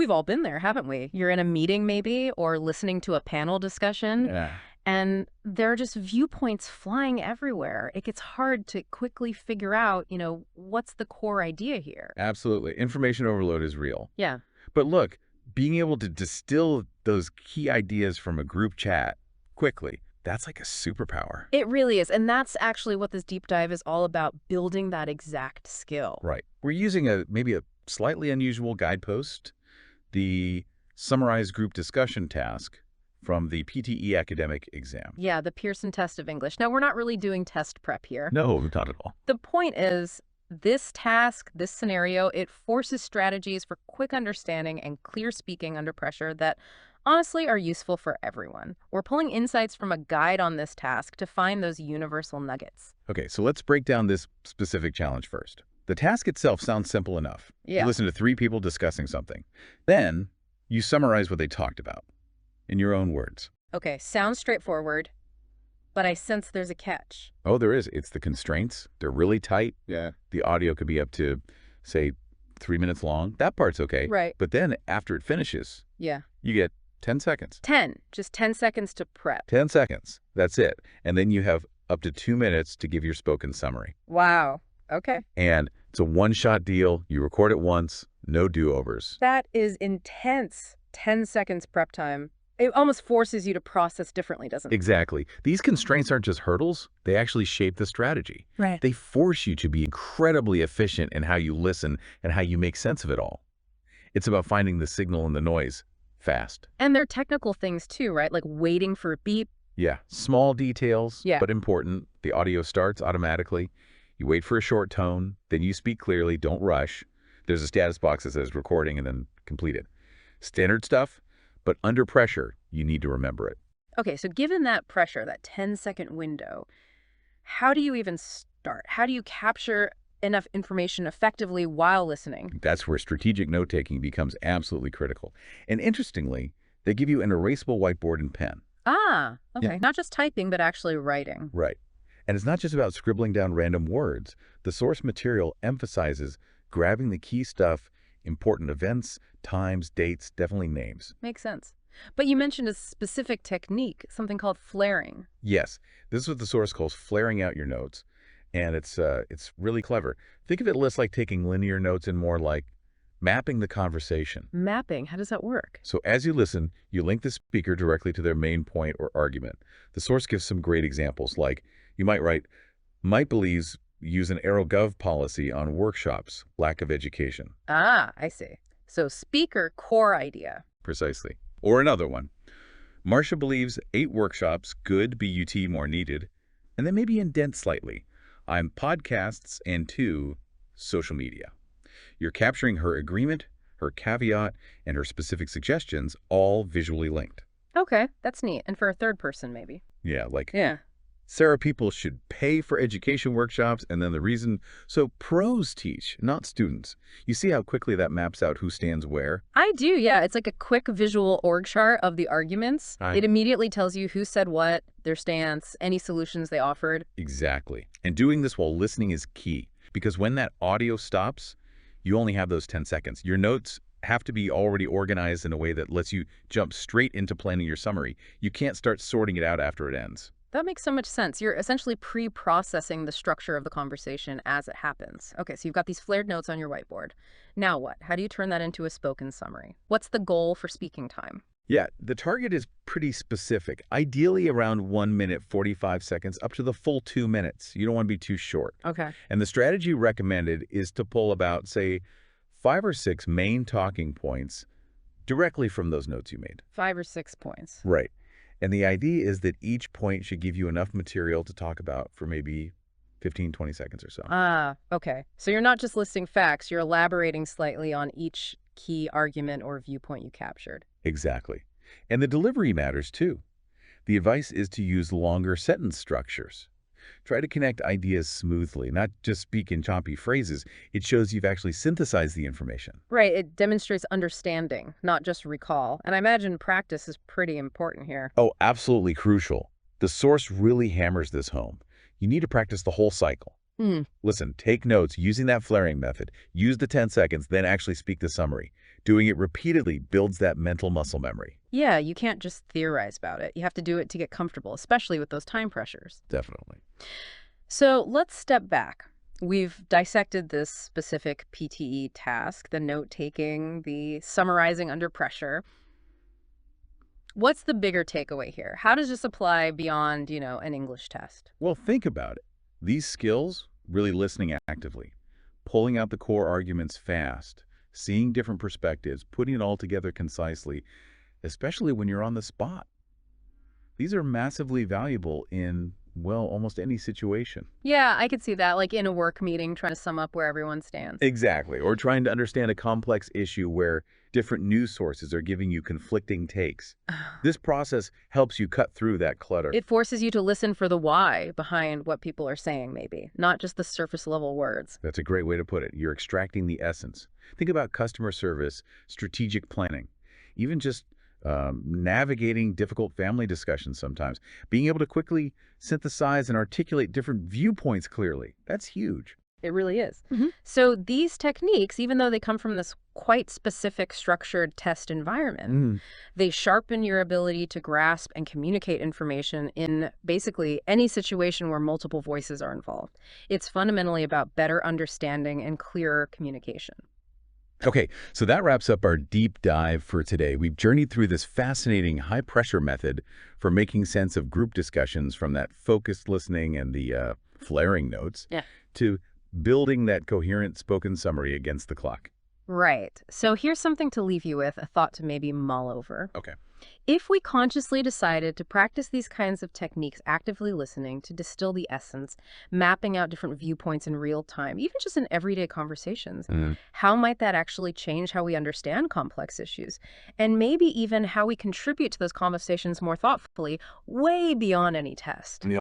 We've all been there, haven't we? You're in a meeting maybe, or listening to a panel discussion, Yeah, and there are just viewpoints flying everywhere. It gets hard to quickly figure out, what's the core idea here? absolutely. Information overload is real. Yeah. But look, being able to distill those key ideas from a group chat quickly, that's like a superpower. It really is. And that's actually what this deep dive is all about, building that exact skill. Right. We're using maybe a slightly unusual guidepost, the summarized group discussion task from the PTE academic exam. Yeah, the Pearson test of English. Now, we're not really doing test prep here. No, not at all. The point is, this task, this scenario, it forces strategies for quick understanding and clear speaking under pressure that honestly are useful for everyone. We're pulling insights from a guide on this task to find those universal nuggets. Okay, so let's break down this specific challenge first. The task itself sounds simple enough. Yeah. You listen to 3 people discussing something. Then you summarize what they talked about in your own words. Okay, sounds straightforward, but I sense there's a catch. Oh, there is. It's the constraints. They're really tight. Yeah. The audio could be up to, say, 3 minutes long. That part's okay. Right. But then after it finishes, Yeah. you get 10 seconds. 10. Just 10 seconds to prep. 10 seconds. That's it. And then you have up to 2 minutes to give your spoken summary. Wow. Okay. And it's a one-shot deal. You record it once, no do-overs. That is intense. 10 seconds prep time. It almost forces you to process differently, doesn't it? Exactly. These constraints aren't just hurdles. They actually shape the strategy. Right. They force you to be incredibly efficient in how you listen and how you make sense of it all. It's about finding the signal in the noise fast. And they're technical things too, right? Like waiting for a beep. Yeah, small details, Yeah. but important. The audio starts automatically. You wait for a short tone, then you speak clearly, don't rush. There's a status box that says recording and then completed. Standard stuff, but under pressure, you need to remember it. Okay, so given that pressure, that 10-second window, how do you even start? How do you capture enough information effectively while listening? That's where strategic note-taking becomes absolutely critical. And interestingly, they give you an erasable whiteboard and pen. Ah, okay. Yeah. Not just typing, but actually writing. Right. And it's not just about scribbling down random words. The source material emphasizes grabbing the key stuff, important events, times, dates, definitely names. Makes sense. But you mentioned a specific technique, something called flaring. Yes, this is what the source calls flaring out your notes. And it's really clever. Think of it less like taking linear notes and more like mapping the conversation. Mapping, how does that work? So as you listen, you link the speaker directly to their main point or argument. The source gives some great examples, like you might write, might believes use an AeroGov policy on workshops, lack of education. Ah, I see. So speaker core idea. Precisely. Or another one. Marcia believes 8 workshops, good, BUT more needed, and then maybe indent slightly. I'm podcasts and 2, social media. You're capturing her agreement, her caveat, and her specific suggestions, all visually linked. Okay, that's neat. And for a third person, maybe. Yeah, like Yeah. Sarah people should pay for education workshops, and then the reason, so pros teach, not students. You see how quickly that maps out who stands where? I do, yeah. It's like a quick visual org chart of the arguments. Right. It immediately tells you who said what, their stance, any solutions they offered. Exactly. And doing this while listening is key, because when that audio stops, you only have those 10 seconds. Your notes have to be already organized in a way that lets you jump straight into planning your summary. You can't start sorting it out after it ends. That makes so much sense. You're essentially pre-processing the structure of the conversation as it happens. Okay, so you've got these flared notes on your whiteboard. Now what? How do you turn that into a spoken summary? What's the goal for speaking time? Yeah, the target is pretty specific, ideally around 1 minute, 45 seconds, up to the full 2 minutes. You don't want to be too short. Okay. And the strategy recommended is to pull about, say, 5 or 6 main talking points directly from those notes you made. 5 or 6 points. Right. And the idea is that each point should give you enough material to talk about for maybe 15, 20 seconds or so. Ah, okay. So you're not just listing facts, you're elaborating slightly on each key argument or viewpoint you captured. Exactly. And the delivery matters too. The advice is to use longer sentence structures. Try to connect ideas smoothly, not just speak in choppy phrases. It shows you've actually synthesized the information. Right, it demonstrates understanding, not just recall. And I imagine practice is pretty important here. Oh, absolutely crucial. The source really hammers this home. You need to practice the whole cycle. Hmm. Listen, take notes using that flaring method. Use the 10 seconds, then actually speak the summary. Doing it repeatedly builds that mental muscle memory. Yeah, you can't just theorize about it. You have to do it to get comfortable, especially with those time pressures. Definitely. So let's step back. We've dissected this specific PTE task, the note taking, the summarizing under pressure. What's the bigger takeaway here? How does this apply beyond, an English test? Well, think about it. These skills, really listening actively, pulling out the core arguments fast, seeing different perspectives, putting it all together concisely, especially when you're on the spot. These are massively valuable in, well, almost any situation. Yeah, I could see that, like in a work meeting, trying to sum up where everyone stands. Exactly. Or trying to understand a complex issue where different news sources are giving you conflicting takes. This process helps you cut through that clutter. It forces you to listen for the why behind what people are saying, maybe, not just the surface level words. That's a great way to put it. You're extracting the essence. Think about customer service, strategic planning, even just navigating difficult family discussions sometimes. Being able to quickly synthesize and articulate different viewpoints clearly. That's huge. It really is. So these techniques, even though they come from this quite specific structured test environment, they sharpen your ability to grasp and communicate information in basically any situation where multiple voices are involved. It's fundamentally about better understanding and clearer communication. Okay, so that wraps up our deep dive for today. We've journeyed through this fascinating high-pressure method for making sense of group discussions, from that focused listening and the flaring notes Yeah. to building that coherent spoken summary against the clock. Right. So here's something to leave you with, a thought to maybe mull over. Okay. If we consciously decided to practice these kinds of techniques, actively listening to distill the essence, mapping out different viewpoints in real time, even just in everyday conversations, how might that actually change how we understand complex issues? And maybe even how we contribute to those conversations more thoughtfully, way beyond any test. Yeah,